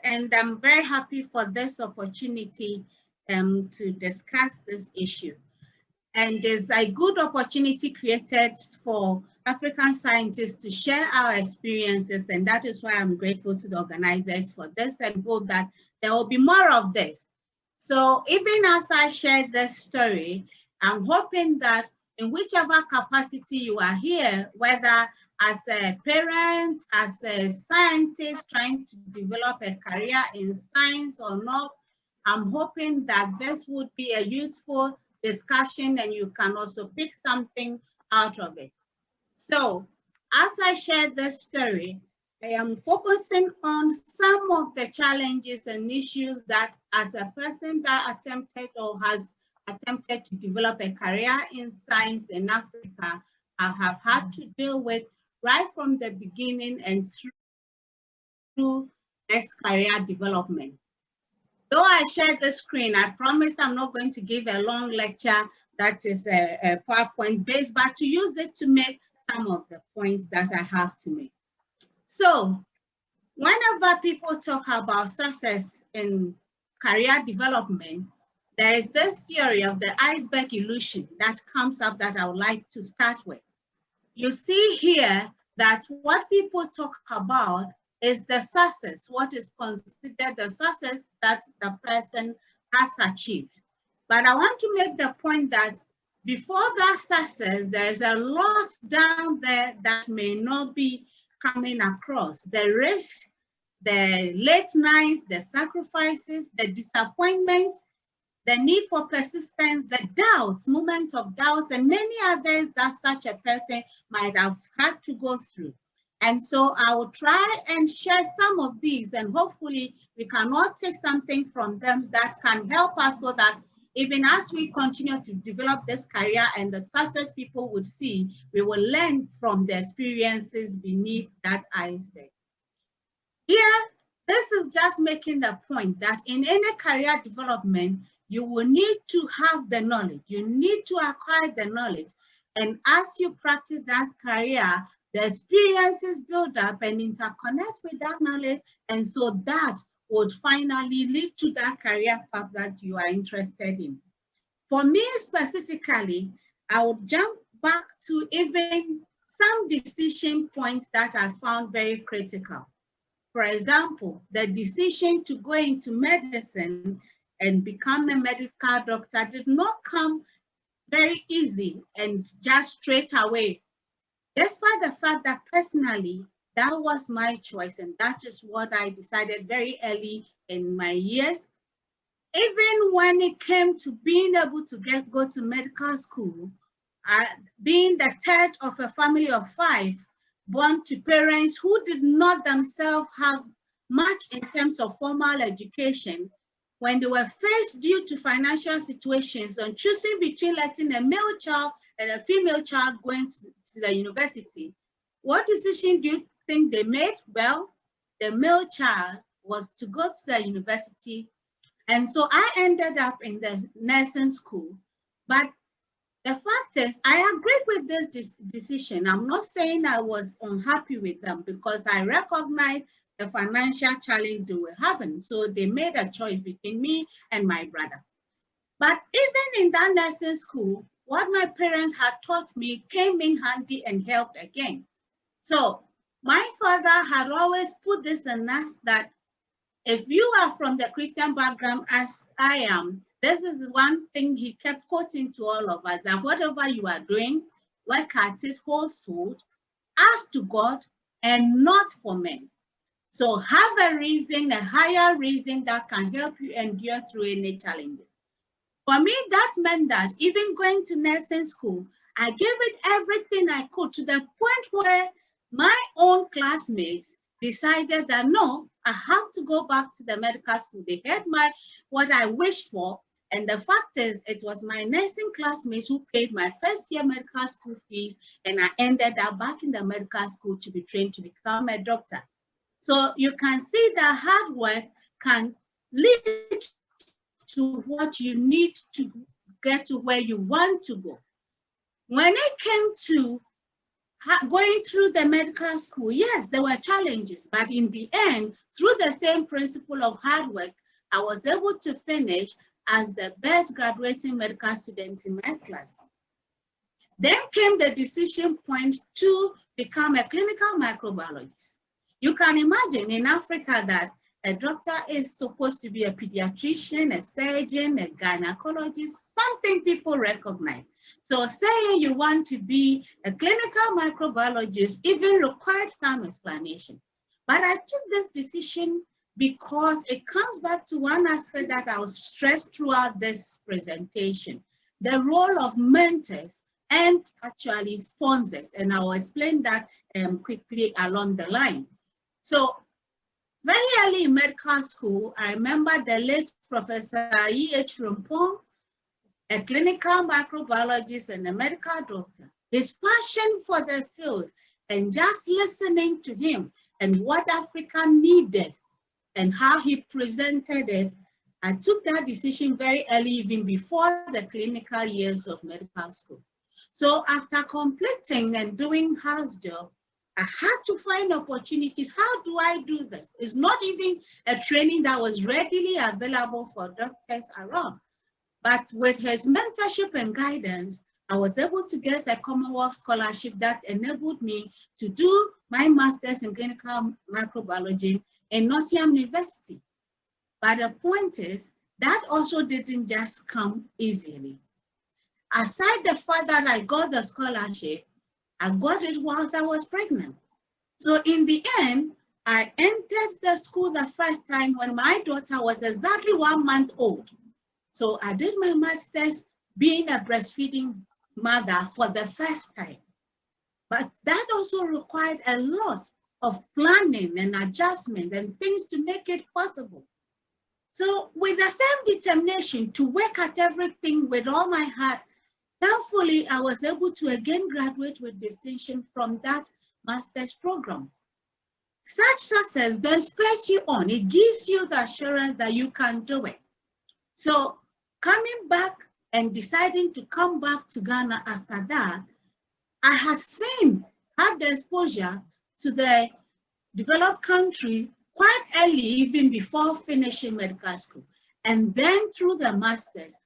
And I'm very happy for this opportunity to discuss this issue. And there's a good opportunity created for African scientists to share our experiences, and that is why I'm grateful to the organizers for this and hope that there will be more of this. So even as I share this story, I'm hoping that in whichever capacity you are here, whether as a parent, as a scientist trying to develop a career in science or not, I'm hoping that this would be a useful discussion and you can also pick something out of it. So as I share this story, I am focusing on some of the challenges and issues that as a person that attempted or has attempted to develop a career in science in Africa, I have had to deal with right from the beginning and through next career development. Though I share the screen, I promise I'm not going to give a long lecture that is a PowerPoint based, but to use it to make some of the points that I have to make. So whenever people talk about success in career development, there is this theory of the iceberg illusion that comes up that I would like to start with. You see here that what people talk about is the success, what is considered the success that the person has achieved. But I want to make the point that before that success, there's a lot down there that may not be coming across. The risks, the late nights, the sacrifices, the disappointments, the need for persistence, the doubts, moments of doubts, and many others that such a person might have had to go through. And so I will try and share some of these, and hopefully we can all take something from them that can help us so that even as we continue to develop this career and the success people would see, we will learn from the experiences beneath that iceberg. Here, this is just making the point that in any career development, you will need to have the knowledge. You need to acquire the knowledge. And as you practice that career, the experiences build up and interconnect with that knowledge. And so that would finally lead to that career path that you are interested in. For me specifically, I would jump back to even some decision points that I found very critical. For example, the decision to go into medicine and become a medical doctor did not come very easy and just straight away, despite the fact that personally, that was my choice and that is what I decided very early in my years. Even when it came to being able to go to medical school, being the third of a family of 5, born to parents who did not themselves have much in terms of formal education, when they were faced due to financial situations on choosing between letting a male child and a female child going to the university, what decision do you think they made? Well, the male child was to go to the university. And so I ended up in the nursing school. But the fact is, I agreed with this decision. I'm not saying I was unhappy with them because I recognize the financial challenge they were having. So they made a choice between me and my brother. But even in that nursing school, what my parents had taught me came in handy and helped again. So my father had always put this in us that if you are from the Christian background as I am, this is one thing he kept quoting to all of us, that whatever you are doing, work at it whole soul, ask to God and not for men. So have a reason, a higher reason that can help you endure through any challenges. For me, that meant that even going to nursing school, I gave it everything I could to the point where my own classmates decided that no, I have to to go back to the medical school. They heard what I wished for. And the fact is, it was my nursing classmates who paid my first year medical school fees, and I ended up back in the medical school to be trained to become a doctor. So you can see that hard work can lead to what you need to get to where you want to go. When it came to going through the medical school, yes, there were challenges, but in the end, through the same principle of hard work, I was able to finish as the best graduating medical student in my class. Then came the decision point to become a clinical microbiologist. You can imagine in Africa that a doctor is supposed to be a pediatrician, a surgeon, a gynecologist, something people recognize. So saying you want to be a clinical microbiologist even required some explanation. But I took this decision because it comes back to one aspect that I was stressed throughout this presentation, the role of mentors and actually sponsors. And I will explain that quickly along the line. So very early in medical school, I remember the late Professor E.H. Rumpong, a clinical microbiologist and a medical doctor. His passion for the field and just listening to him and what Africa needed and how he presented it, I took that decision very early, even before the clinical years of medical school. So after completing and doing house job, I had to find opportunities. How do I do this? It's not even a training that was readily available for doctors around. But with his mentorship and guidance, I was able to get a Commonwealth scholarship that enabled me to do my master's in clinical microbiology in Nottingham University. But the point is, that also didn't just come easily. Aside the fact that I got the scholarship, I got it whilst I was pregnant. So in the end, I entered the school the first time when my daughter was exactly 1 month old. So I did my master's being a breastfeeding mother for the first time. But that also required a lot of planning and adjustment and things to make it possible. So with the same determination to work at everything with all my heart, thankfully, I was able to again graduate with distinction from that master's program. Such success then spurs you on. It gives you the assurance that you can do it. So coming back and deciding to come back to Ghana after that, I had had the exposure to the developed country quite early, even before finishing medical school, and then through the master's.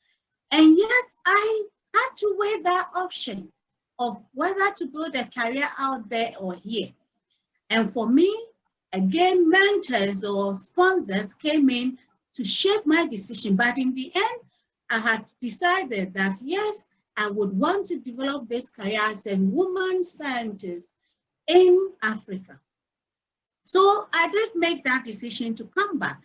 And yet I had to weigh that option of whether to build a career out there or here. And for me, again, mentors or sponsors came in to shape my decision. But in the end, I had decided that, yes, I would want to develop this career as a woman scientist in Africa. So I did make that decision to come back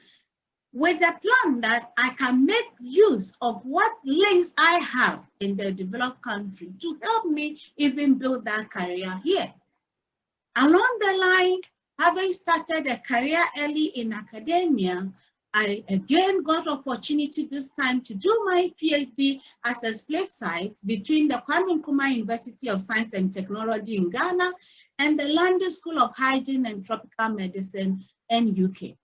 with a plan that I can make use of what links I have in the developed country to help me even build that career here. Along the line, having started a career early in academia, I again got opportunity this time to do my PhD as a split site between the Kwame Nkrumah University of Science and Technology in Ghana and the London School of Hygiene and Tropical Medicine in UK.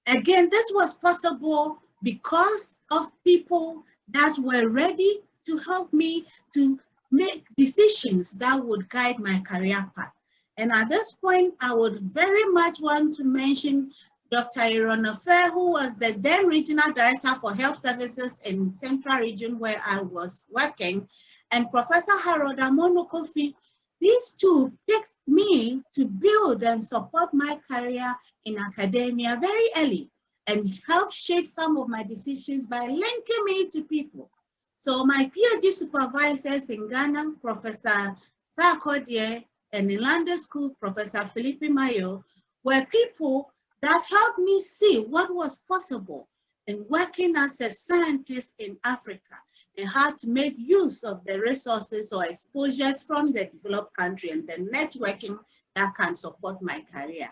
Again, this was possible because of people that were ready to help me to make decisions that would guide my career path. And at this point, I would very much want to mention Dr. Ironofe, who was the then Regional Director for Health Services in Central Region where I was working, and Professor Harold Amono Kofi. These two picked me to build and support my career in academia very early and helped shape some of my decisions by linking me to people. So my PhD supervisors in Ghana, Professor Sarkodie, and in London School, Professor Philippe Mayo, were people that helped me see what was possible in working as a scientist in Africa and how to make use of the resources or exposures from the developed country and the networking that can support my career.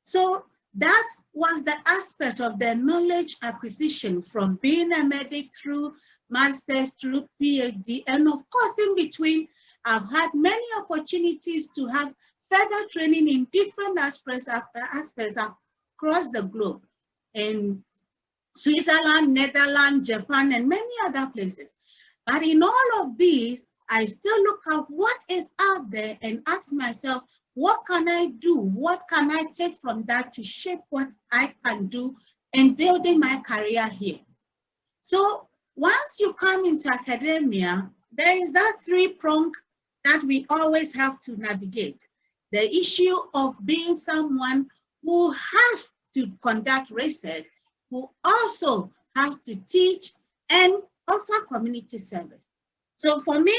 So that was the aspect of the knowledge acquisition from being a medic through master's, through PhD. And of course, in between, I've had many opportunities to have further training in different aspects across the globe, in Switzerland, Netherlands, Japan, and many other places. But in all of these, I still look at what is out there and ask myself, what can I do? What can I take from that to shape what I can do in building my career here? So once you come into academia, there is that three-prong that we always have to navigate. The issue of being someone who has to conduct research, who also has to teach and offer community service. So for me,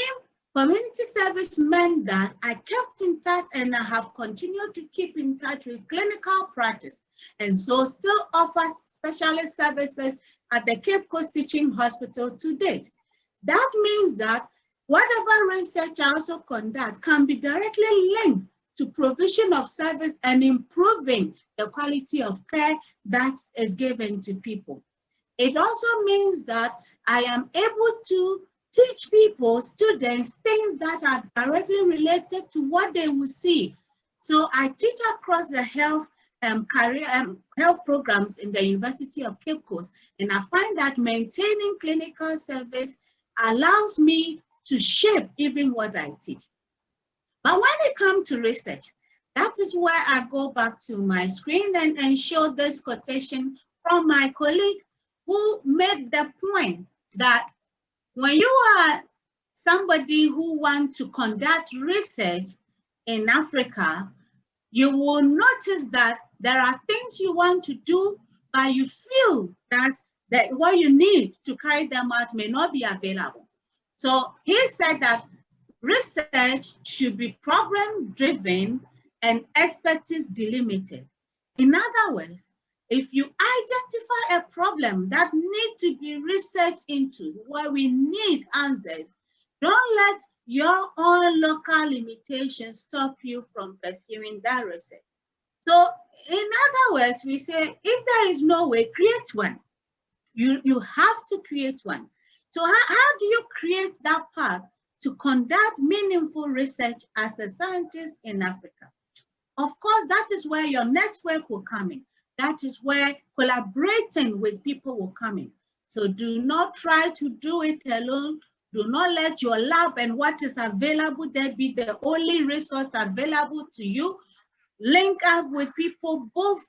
community service meant that I kept in touch, and I have continued to keep in touch with clinical practice, and so still offer specialist services at the Cape Coast Teaching Hospital to date. That means that whatever research I also conduct can be directly linked to provision of service and improving the quality of care that is given to people. It also means that I am able to teach people, students, things that are directly related to what they will see. So I teach across the health health programs in the University of Cape Coast, and I find that maintaining clinical service allows me to shape even what I teach. But when it comes to research, that is where I go back to my screen and show this quotation from my colleague who made the point that when you are somebody who wants to conduct research in Africa, you will notice that there are things you want to do, but you feel that what you need to carry them out may not be available. So he said that research should be problem-driven and expertise delimited. In other words, if you identify a problem that needs to be researched into, where we need answers, don't let your own local limitations stop you from pursuing that research. So in other words, we say, if there is no way, create one. You have to create one. So how do you create that path to conduct meaningful research as a scientist in Africa? Of course, that is where your network will come in. That is where collaborating with people will come in. So do not try to do it alone. Do not let your lab and what is available there be the only resource available to you. Link up with people both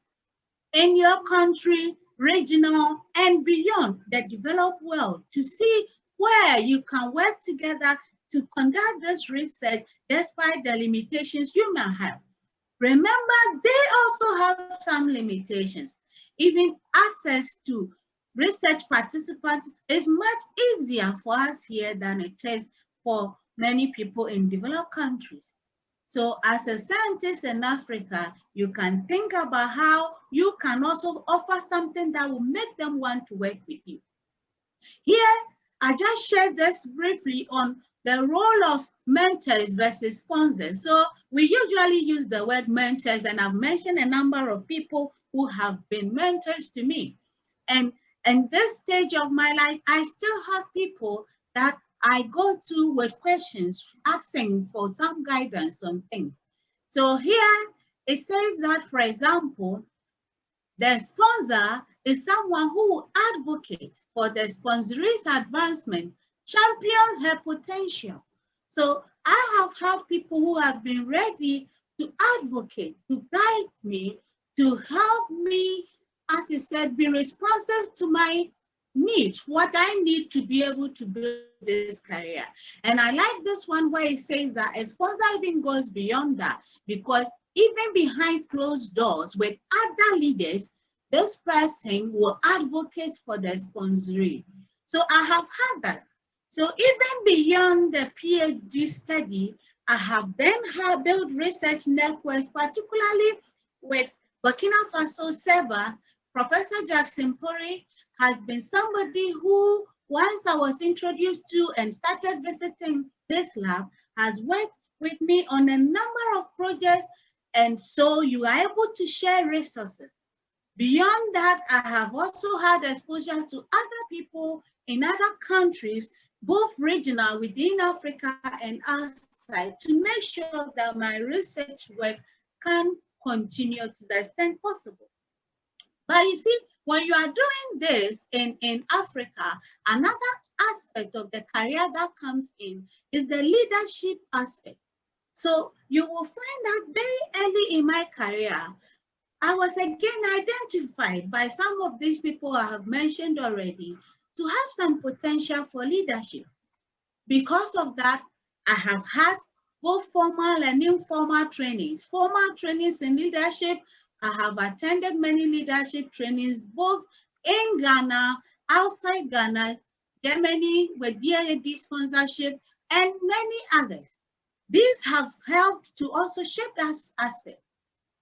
in your country, regional, and beyond the developed world to see where you can work together to conduct this research despite the limitations you may have. Remember, they also have some limitations. Even access to research participants is much easier for us here than it is for many people in developed countries. So as a scientist in Africa, you can think about how you can also offer something that will make them want to work with you. Here, I just shared this briefly on the role of mentors versus sponsors. So we usually use the word mentors, and I've mentioned a number of people who have been mentors to me. And in this stage of my life, I still have people that I go to with questions, asking for some guidance on things. So here it says that, for example, the sponsor is someone who advocates for the sponsoree's advancement, champions her potential. So I have had people who have been ready to advocate, to guide me, to help me, as I said, be responsive to my needs, what I need to be able to build this career. And I like this one where it says that a sponsor even goes beyond that, because even behind closed doors with other leaders, this person will advocate for the sponsoree. So I have had that. So even beyond the PhD study, I have then built research networks, particularly with Burkina Faso SEBA. Professor Jackson Pori has been somebody who, once I was introduced to and started visiting this lab, has worked with me on a number of projects. And so you are able to share resources. Beyond that, I have also had exposure to other people in other countries, both regional within Africa and outside, to make sure that my research work can continue to the extent possible. But you see, when you are doing this in Africa, another aspect of the career that comes in is the leadership aspect. So you will find that very early in my career, I was again identified by some of these people I have mentioned already to have some potential for leadership. Because of that, I have had both formal and informal trainings. Formal trainings in leadership, I have attended many leadership trainings, both in Ghana, outside Ghana, Germany with DAAD sponsorship, and many others. These have helped to also shape that aspect.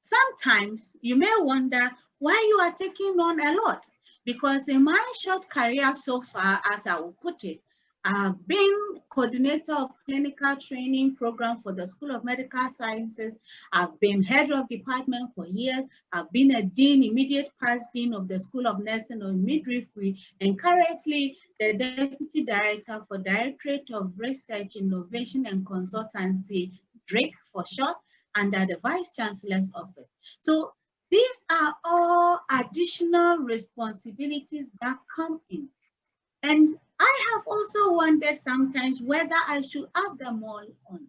Sometimes you may wonder why you are taking on a lot, because in my short career so far, as I will put it, I've been coordinator of clinical training program for the School of Medical Sciences. I've been head of department for years. I've been a dean, immediate past dean of the School of Nursing or Midwifery, and currently the deputy director for Directorate of Research, Innovation and Consultancy, DRIC for short, under the Vice Chancellor's office. So these are all additional responsibilities that come in. And I have also wondered sometimes whether I should have them all on.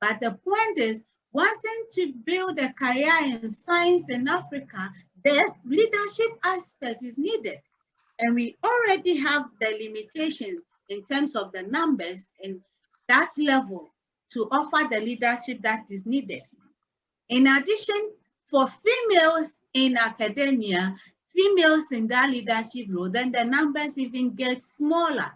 But the point is, wanting to build a career in science in Africa, the leadership aspect is needed. And we already have the limitation in terms of the numbers in that level to offer the leadership that is needed. In addition, for females in academia, females in that leadership role, then the numbers even get smaller.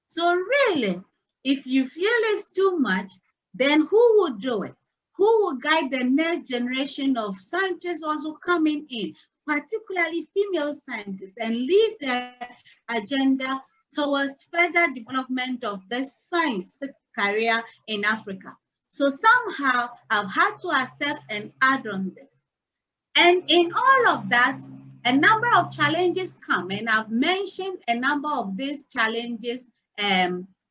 So really, if you feel it's too much, then who will do it? Who will guide the next generation of scientists also coming in, particularly female scientists, and lead the agenda towards further development of the science career in Africa? So somehow I've had to accept and add on this. And in all of that, a number of challenges come, and I've mentioned a number of these challenges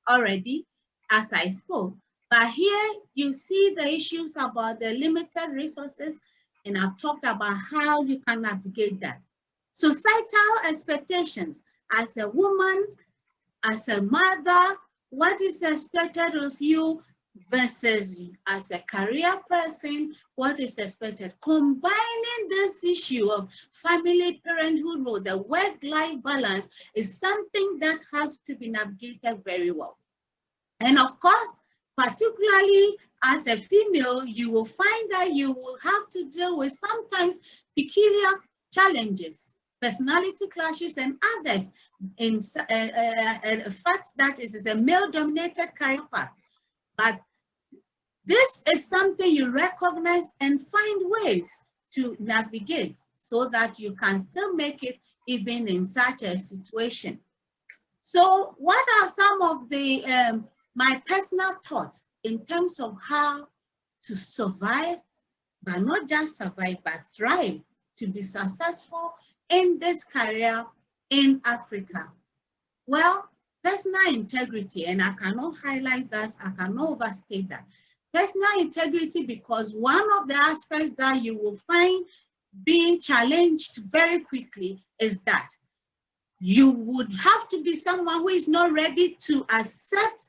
already as I spoke. But here you see the issues about the limited resources, and I've talked about how you can navigate that. Societal expectations as a woman, as a mother, what is expected of you versus as a career person, what is expected. Combining this issue of family parenthood role, the work-life balance, is something that has to be navigated very well. And of course, particularly as a female, you will find that you will have to deal with sometimes peculiar challenges, personality clashes, and others, in the fact that it is a male-dominated career path. But this is something you recognize and find ways to navigate so that you can still make it even in such a situation. So what are some of the my personal thoughts in terms of how to survive, but not just survive, but thrive, to be successful in this career in Africa? Well, personal integrity, and I cannot highlight that, I cannot overstate that. Personal integrity, because one of the aspects that you will find being challenged very quickly is that you would have to be someone who is not ready to accept,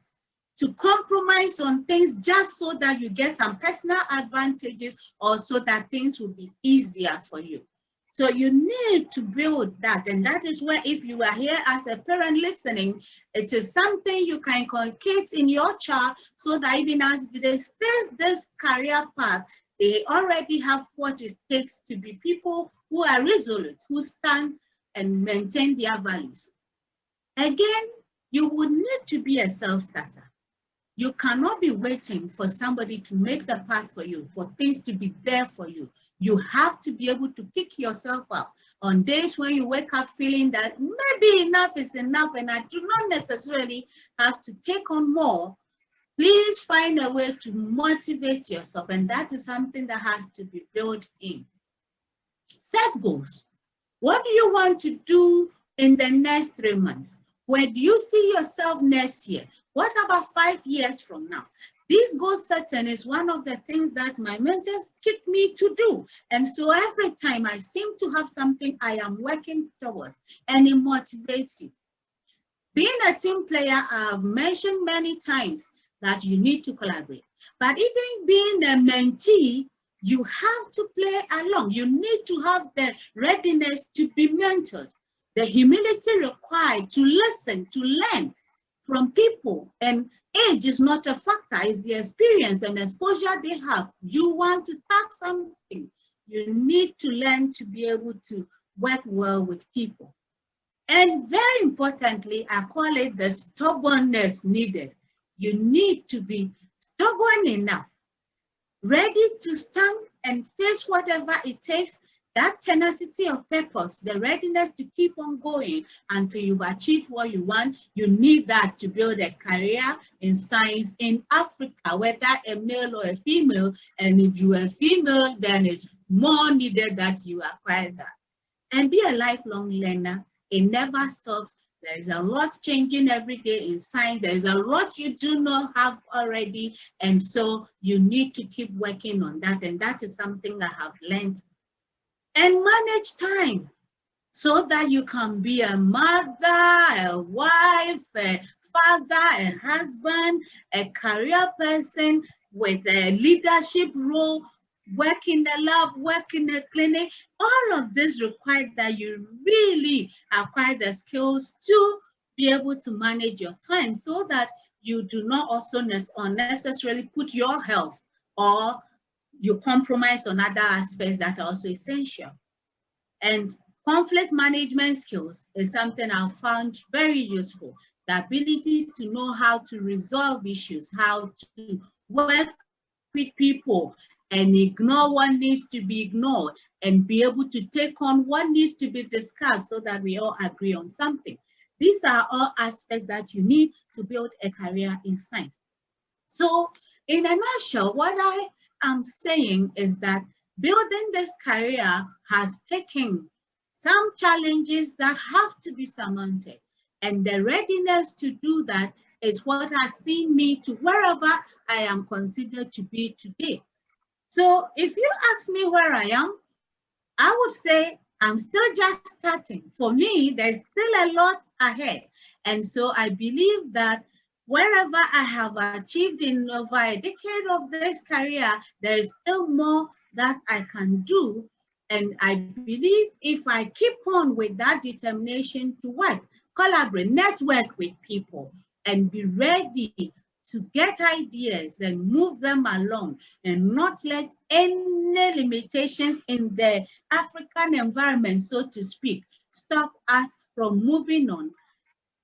to compromise on things just so that you get some personal advantages, or so that things will be easier for you. So you need to build that, and that is where, if you are here as a parent listening, it is something you can inculcate in your child, so that even as they face this career path, they already have what it takes to be people who are resolute, who stand and maintain their values. Again, you would need to be a self-starter. You cannot be waiting for somebody to make the path for you, for things to be there for you. You have to be able to pick yourself up on days when you wake up feeling that maybe enough is enough and I do not necessarily have to take on more. Please find a way to motivate yourself, and that is something that has to be built in. Set goals. What do you want to do in the next 3 months? Where do you see yourself next year? What about 5 years from now? This goal setting is one of the things that my mentors kick me to do. And so every time I seem to have something I am working towards, and it motivates you. Being a team player, I've mentioned many times that you need to collaborate. But even being a mentee, you have to play along. You need to have the readiness to be mentored, the humility required to listen, to learn from people. And age is not a factor, it's the experience and exposure they have. You want to tap something, you need to learn to be able to work well with people. And very importantly, I call it the stubbornness needed. You need to be stubborn enough, ready to stand and face whatever it takes, that tenacity of purpose, the readiness to keep on going until you've achieved what you want. You need that to build a career in science in Africa, whether a male or a female. And if you are a female, then it's more needed that you acquire that. And be a lifelong learner. It never stops. There is a lot changing every day in science. There is a lot you do not have already. And so you need to keep working on that. And that is something I have learned. And manage time so that you can be a mother, a wife, a father, a husband, a career person with a leadership role, work in the lab, work in the clinic. All of this requires that you really acquire the skills to be able to manage your time so that you do not also unnecessarily put your health or you compromise on other aspects that are also essential. And conflict management skills is something I've found very useful. The ability to know how to resolve issues, how to work with people and ignore what needs to be ignored and be able to take on what needs to be discussed so that we all agree on something. These are all aspects that you need to build a career in science. So in a nutshell, what I am saying is that building this career has taken some challenges that have to be surmounted. And the readiness to do that is what has seen me to wherever I am considered to be today. So if you ask me where I am, I would say I'm still just starting. For me, there's still a lot ahead. And so I believe that wherever I have achieved in over a decade of this career, there is still more that I can do. And I believe if I keep on with that determination to work, collaborate, network with people, and be ready to get ideas and move them along and not let any limitations in the African environment, so to speak, stop us from moving on.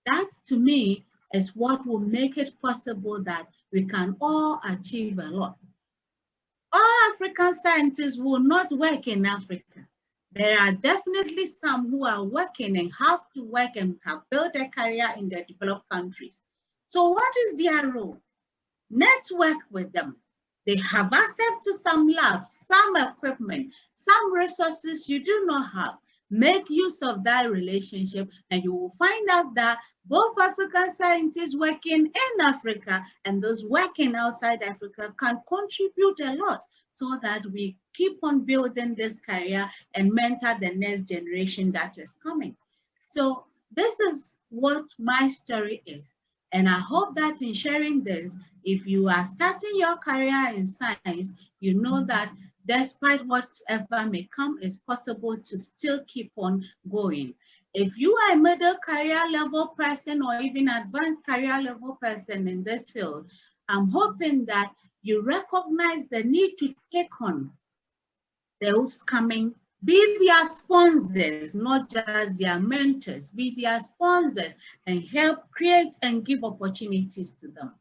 That to me is what will make it possible that we can all achieve a lot. All African scientists will not work in Africa. There are definitely some who are working and have to work and have built a career in the developed countries. So what is their role? Network with them. They have access to some labs, some equipment, some resources you do not have. Make use of that relationship and you will find out that both African scientists working in Africa and those working outside Africa can contribute a lot so that we keep on building this career and mentor the next generation that is coming. So this is what my story is. And I hope that in sharing this, if you are starting your career in science, you know that despite whatever may come, it's possible to still keep on going. If you are a middle career level person or even advanced career level person in this field, I'm hoping that you recognize the need to take on those coming, be their sponsors, not just their mentors, be their sponsors and help create and give opportunities to them.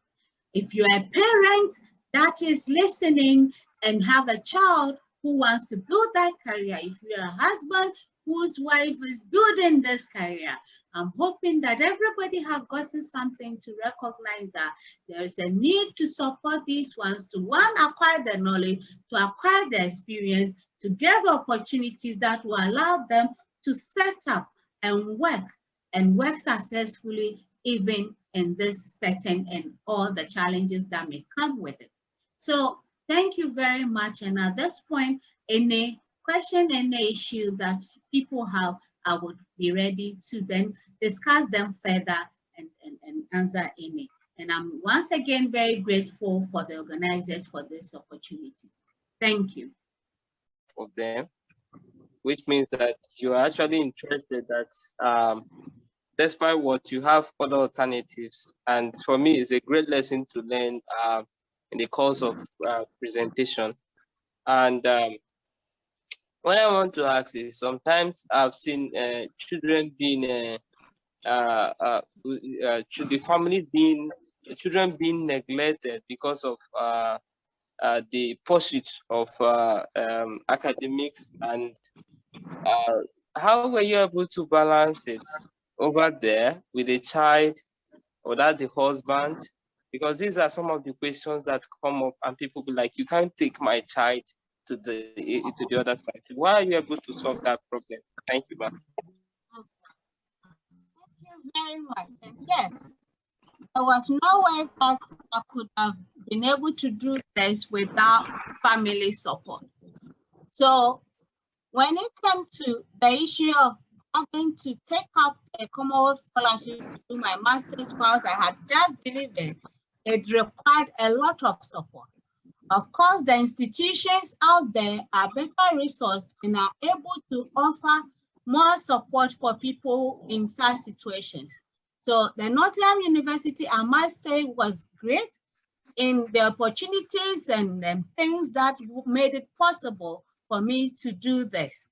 If you're a parent that is listening and have a child who wants to build that career, if you're a husband whose wife is building this career, I'm hoping that everybody have gotten something to recognize that there's a need to support these ones to, one, acquire the knowledge, to acquire the experience, to get the opportunities that will allow them to set up and work successfully even in this setting and all the challenges that may come with it. So thank you very much. And at this point, any question, any issue that people have, I would be ready to then discuss them further and answer any. And I'm once again very grateful for the organizers for this opportunity. Thank you. Of them, which means that you are actually interested that despite what you have other alternatives. And for me, it's a great lesson to learn in the course of presentation. And what I want to ask is, sometimes I've seen children being children being neglected because of the pursuit of academics. And how were you able to balance it over there with a child or that the husband? Because these are some of the questions that come up, and people be like, you can't take my child to the other side. Why are you able to solve that problem? Thank you, ma'am. Thank you very much. And yes, there was no way that I could have been able to do this without family support. So when it came to the issue of having to take up a Commonwealth scholarship to do my master's whilst I had just delivered, it required a lot of support. Of course, the institutions out there are better resourced and are able to offer more support for people in such situations. So the Nottingham University, I must say, was great in the opportunities and things that made it possible for me to do this.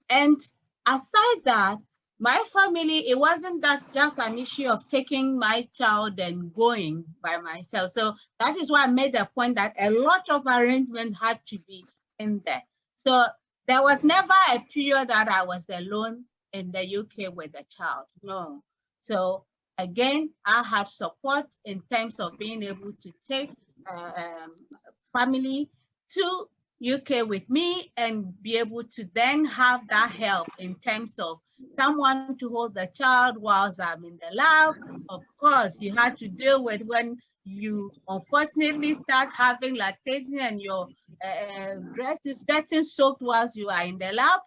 And aside that, my family, it wasn't that just an issue of taking my child and going by myself. So that is why I made the point that a lot of arrangements had to be in there. So there was never a period that I was alone in the UK with a child, no. So again, I had support in terms of being able to take family to UK with me and be able to then have that help in terms of someone to hold the child whilst I'm in the lab. Of course, you had to deal with when you unfortunately start having lactation and your dress is getting soaked whilst you are in the lab.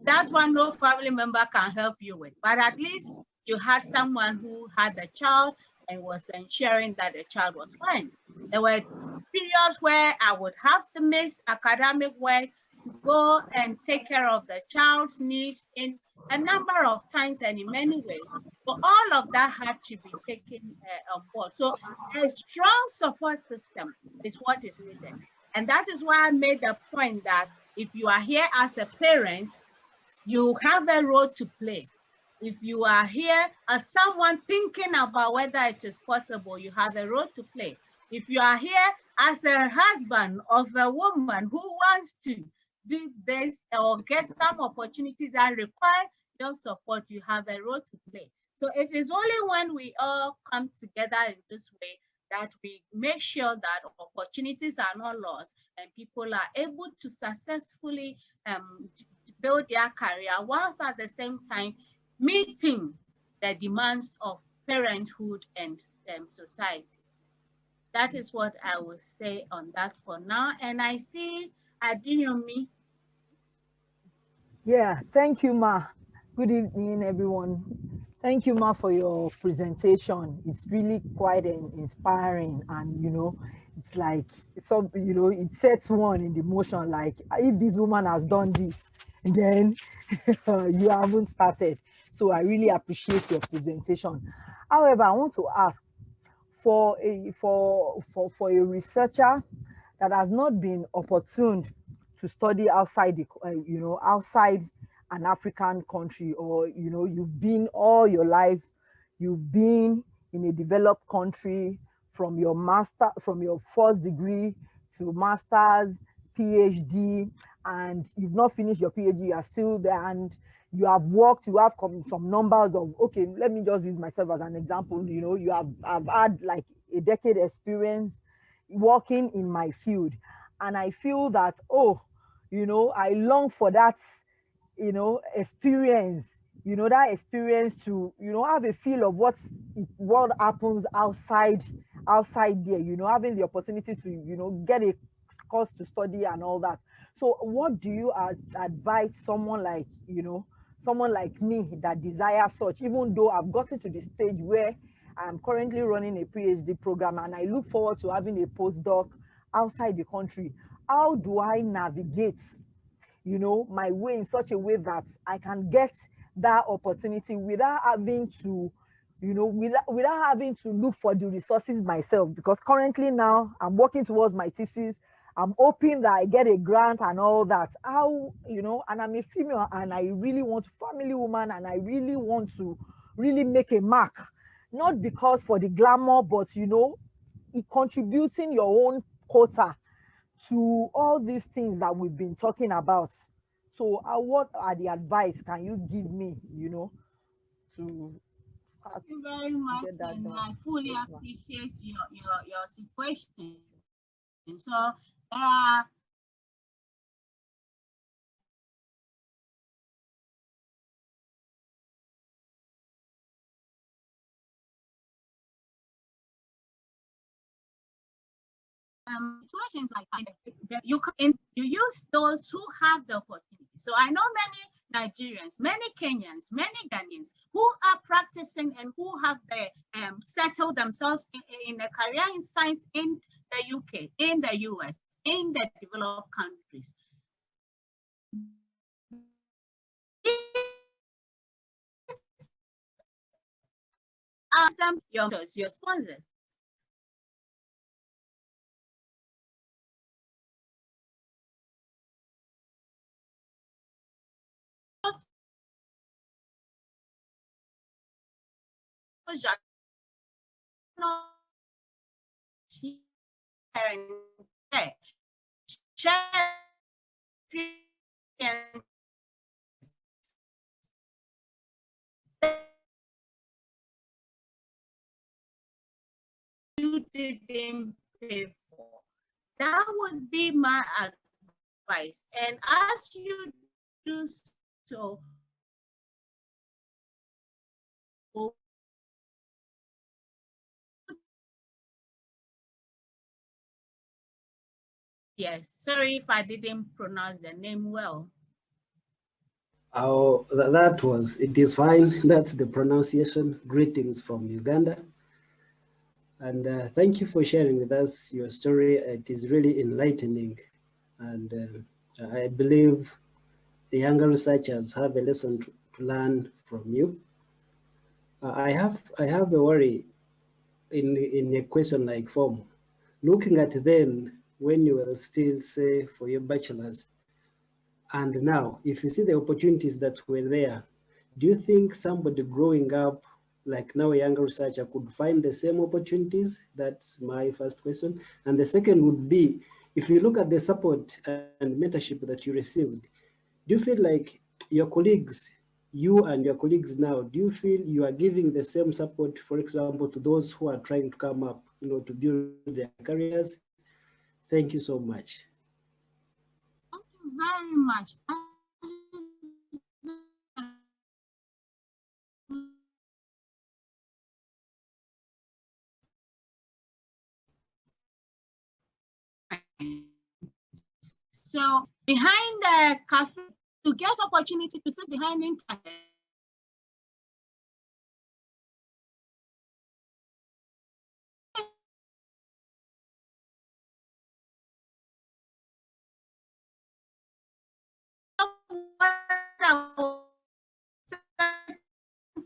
That one no family member can help you with, but at least you had someone who had the child and was ensuring that the child was fine. There were periods where I would have to miss academic work to go and take care of the child's needs in a number of times and in many ways. So all of that had to be taken on board. So a strong support system is what is needed. And that is why I made the point that if you are here as a parent, you have a role to play. If you are here as someone thinking about whether it is possible, you have a role to play. If you are here as a husband of a woman who wants to do this or get some opportunities that require your support, you have a role to play. So it is only when we all come together in this way that we make sure that opportunities are not lost and people are able to successfully build their career whilst at the same time meeting the demands of parenthood and society. That is what I will say on that for now. And I see Adinomi. Yeah, thank you, Ma. Good evening, everyone. Thank you, Ma, for your presentation. It's really quite inspiring, and it's like it sets one in the motion. Like, if this woman has done this, then you haven't started. So I really appreciate your presentation. However, I want to ask for a researcher that has not been opportune to study outside outside an African country, or you've been all your life, you've been in a developed country from your first degree to master's, PhD, and you've not finished your PhD, you are still there, and you have worked, you have some numbers of, okay, let me just use myself as an example. I've had like a decade experience working in my field, and I feel that, I long for that experience, that experience to, have a feel of what happens outside there, having the opportunity to, get a course to study and all that. So what do you advise someone like, someone like me that desires such, even though I've gotten to the stage where I'm currently running a PhD program and I look forward to having a postdoc outside the country? How do I navigate, my way in such a way that I can get that opportunity without having to, without having to look for the resources myself? Because currently now I'm working towards my thesis. I'm hoping that I get a grant and all that. How, and I'm a female and I really want to, family woman, and I really want to really make a mark, not because for the glamour, but, contributing your own quota to all these things that we've been talking about. So what are the advice can you give me, to start? Thank you very much, Get that and done. I fully Yes, ma'am. appreciate your situation. So there are situations like that. You use those who have the opportunity. So I know many Nigerians, many Kenyans, many Ghanaians who are practicing and who have settled themselves in a career in science in the UK, in the US, in the developed countries. Them your sponsors. You didn't pay for. That would be my advice. And as you do so, yes, sorry if I didn't pronounce the name well. Oh, it is fine. That's the pronunciation. Greetings from Uganda. And thank you for sharing with us your story. It is really enlightening. And I believe the younger researchers have a lesson to learn from you. I have a worry in a question like form. Looking at then when you were still, say, for your bachelor's, and now, if you see the opportunities that were there, do you think somebody growing up, like now a younger researcher, could find the same opportunities? That's my first question. And the second would be, if you look at the support and mentorship that you received, do you feel like your colleagues, you and your colleagues now, do you feel you are giving the same support, for example, to those who are trying to come up, to build their careers? Thank you so much. Thank you very much. So behind the cafe, to get opportunity to sit behind internet,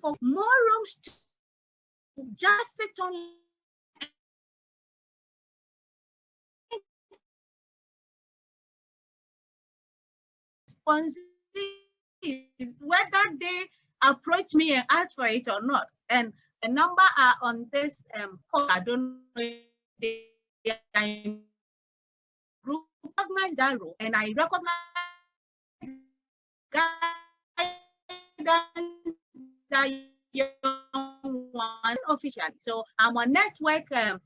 for more rooms to just sit on whether they approach me and ask for it or not. And a number are on this call. I don't know if they recognize that role, and I recognize guidance that young one officially. So I'm a network that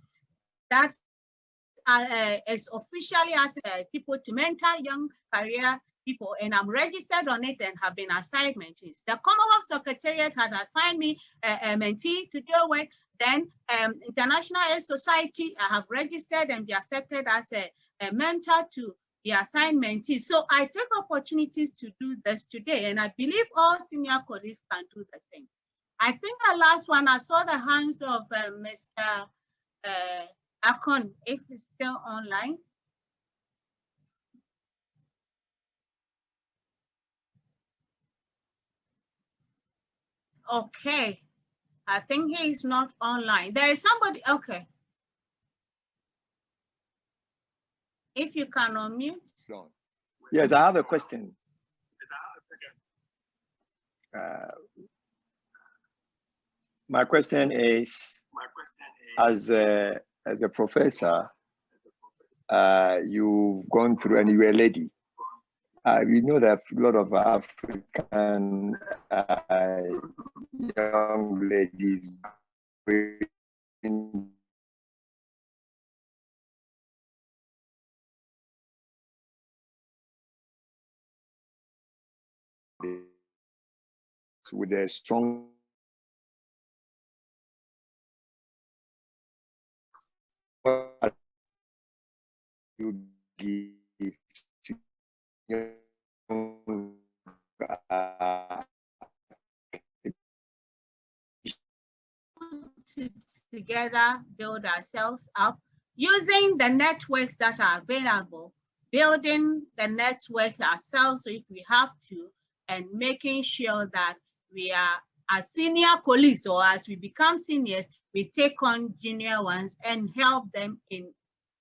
is officially asking people to mentor young career people, and I'm registered on it and have been assigned mentees. The Commonwealth Secretariat has assigned me a mentee to deal with. Then International Aid Society, I have registered and be accepted as a mentor to the assigned mentees. So I take opportunities to do this today, and I believe all senior colleagues can do the same. I think the last one, I saw the hands of Mr. Akon, if he's still online. Okay, I think he is not online. There is somebody, okay. If you can unmute. Yes, I have a question. My question is, as a professor, you've gone through, and you're a lady. We know that a lot of African young ladies with a strong you give to together, build ourselves up using the networks that are available, building the networks ourselves if we have to, and making sure that we are, as senior colleagues or as we become seniors, we take on junior ones and help them in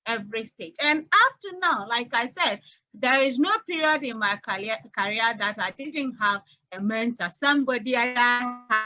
every stage. And up to now, like I said, there is no period in my career that I didn't have a mentor, somebody I